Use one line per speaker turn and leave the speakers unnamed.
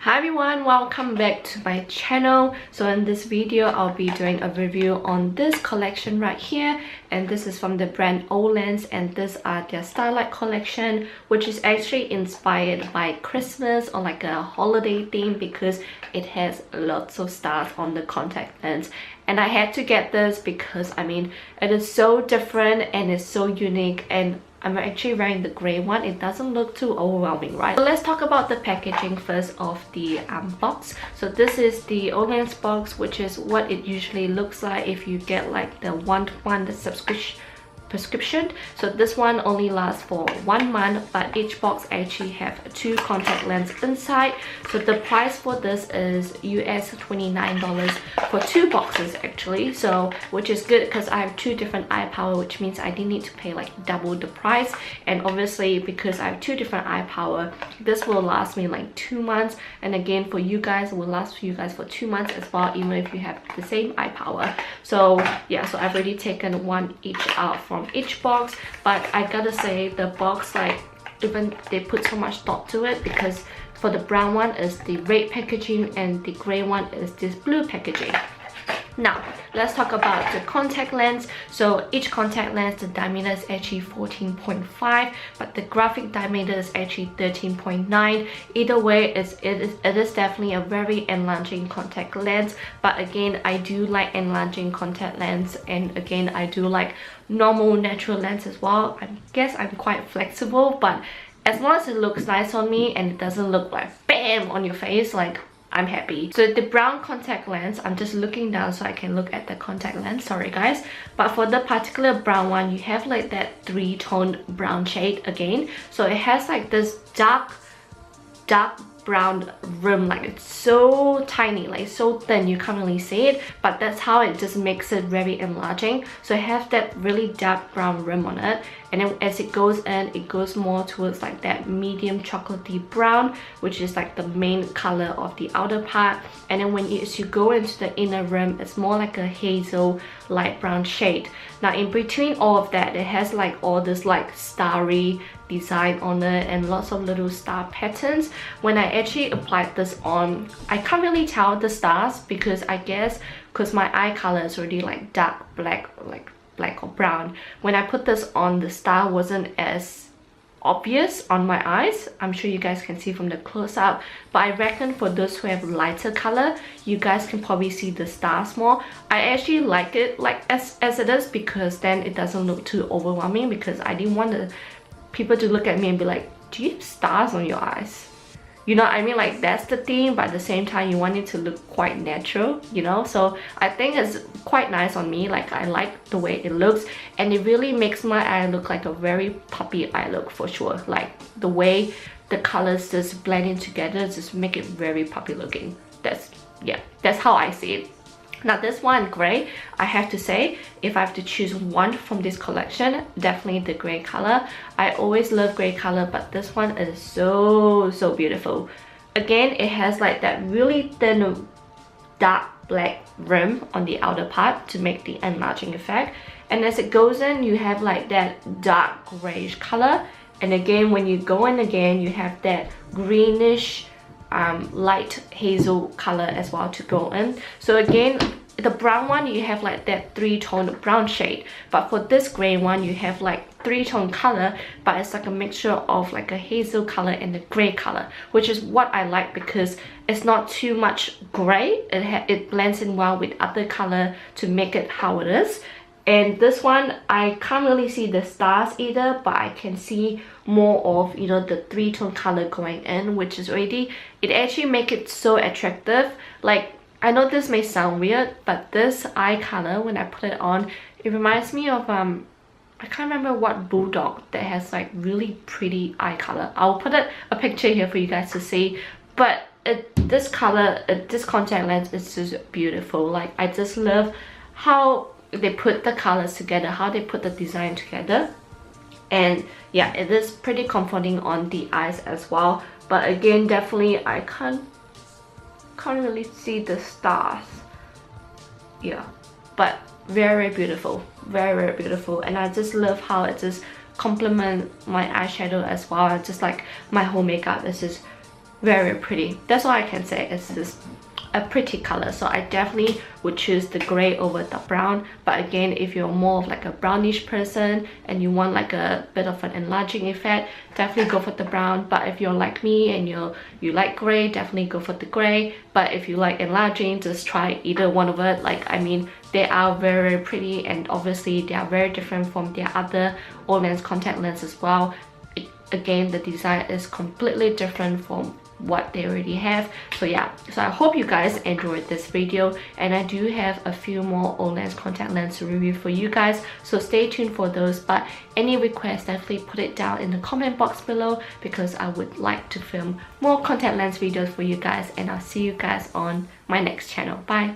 Hi everyone, welcome back to my channel. So in this video I'll be doing a review on this collection right here, and this is from the brand OLENS, and these are their Starlight collection, which is actually inspired by Christmas or like a holiday theme because it has lots of stars on the contact lens. And I had to get this because I mean it is so different and it's so unique, and I'm actually wearing the grey one. It doesn't look too overwhelming, right? So let's talk about the packaging first of the box. So this is the OLENS box, which is what it usually looks like if you get like the one-to-one prescription. So this one only lasts for 1 month, but each box actually have 2 contact lenses inside. So the price for this is US $29 for 2 boxes actually, so which is good because I have 2 different eye power, which means I didn't need to pay like double the price. And obviously because I have 2 different eye power, this will last me like 2 months, and again for you guys, it will last for you guys for 2 months as well, even if you have the same eye power. So yeah, so I've already taken one each out from each box, but I gotta say the box, like, even they put so much thought to it, because for the brown one is the red packaging and the gray one is this blue packaging. Now let's talk about the contact lens. So each contact lens, the diameter is actually 14.5, but the graphic diameter is actually 13.9. Either way, it is definitely a very enlarging contact lens, but again I do like enlarging contact lens, and again I do like normal natural lens as well. I guess I'm quite flexible, but as long as it looks nice on me and it doesn't look like bam on your face, like, I'm happy. So the brown contact lens, I'm just looking down so I can look at the contact lens, sorry guys. But for the particular brown one, you have like that 3-tone brown shade again. So it has like this dark brown rim, like it's so tiny, like so thin you can't really see it, but that's how it just makes it very enlarging. So it has that really dark brown rim on it, and then as it goes in, it goes more towards like that medium chocolatey brown, which is like the main color of the outer part. And then as you go into the inner rim, it's more like a hazel light brown shade. Now in between all of that, it has like all this like starry design on it and lots of little star patterns. When I actually applied this on, I can't really tell the stars because I guess because my eye color is already like dark black, like black or brown. When I put this on, the star wasn't as obvious on my eyes. I'm sure you guys can see from the close-up, but I reckon for those who have lighter color, you guys can probably see the stars more. I actually like it like as it is, because then it doesn't look too overwhelming, because I didn't want people to look at me and be like, do you have stars on your eyes? You know what I mean? Like, that's the theme, but at the same time you want it to look quite natural, you know? So I think it's quite nice on me. Like, I like the way it looks, and it really makes my eye look like a very puppy eye look for sure. Like the way the colors just blend in together just make it very puppy looking. That's how I see it. Now this one, gray, I have to say, if I have to choose one from this collection, definitely the gray color. I always love gray color, but this one is so beautiful. Again, it has like that really thin dark black rim on the outer part to make the enlarging effect, and as it goes in, you have like that dark grayish color, and again when you go in again, you have that greenish light hazel color as well to go in. So again, the brown one, you have like that 3-tone brown shade, but for this gray one, you have like 3-tone color, but it's like a mixture of like a hazel color and a gray color, which is what I like because it's not too much gray. It blends in well with other color to make it how it is. And this one, I can't really see the stars either, but I can see more of, you know, the 3-tone color going in, which is already, it actually make it so attractive. Like, I know this may sound weird, but this eye color, when I put it on, it reminds me of I can't remember what bulldog that has like really pretty eye color. I'll put a picture here for you guys to see, but this color, this contact lens is just beautiful. Like, I just love how they put the colors together, how they put the design together, and yeah, it is pretty comforting on the eyes as well. But again, definitely I can't really see the stars, yeah, but very beautiful, very beautiful. And I just love how it just complement my eyeshadow as well. Just like my whole makeup is just very pretty. That's all I can say. It's just a pretty color, so I definitely would choose the gray over the brown. But again, if you're more of like a brownish person and you want like a bit of an enlarging effect, definitely go for the brown. But if you're like me and you like gray, definitely go for the gray. But if you like enlarging, just try either one of it. Like, I mean, they are very pretty, and obviously they are very different from their other OLENS contact lens as well. Again, the design is completely different from what they already have. So yeah, so I hope you guys enjoyed this video, and I do have a few more OLENS contact lens to review for you guys, so stay tuned for those. But any requests, definitely put it down in the comment box below, because I would like to film more contact lens videos for you guys, and I'll see you guys on my next channel. Bye.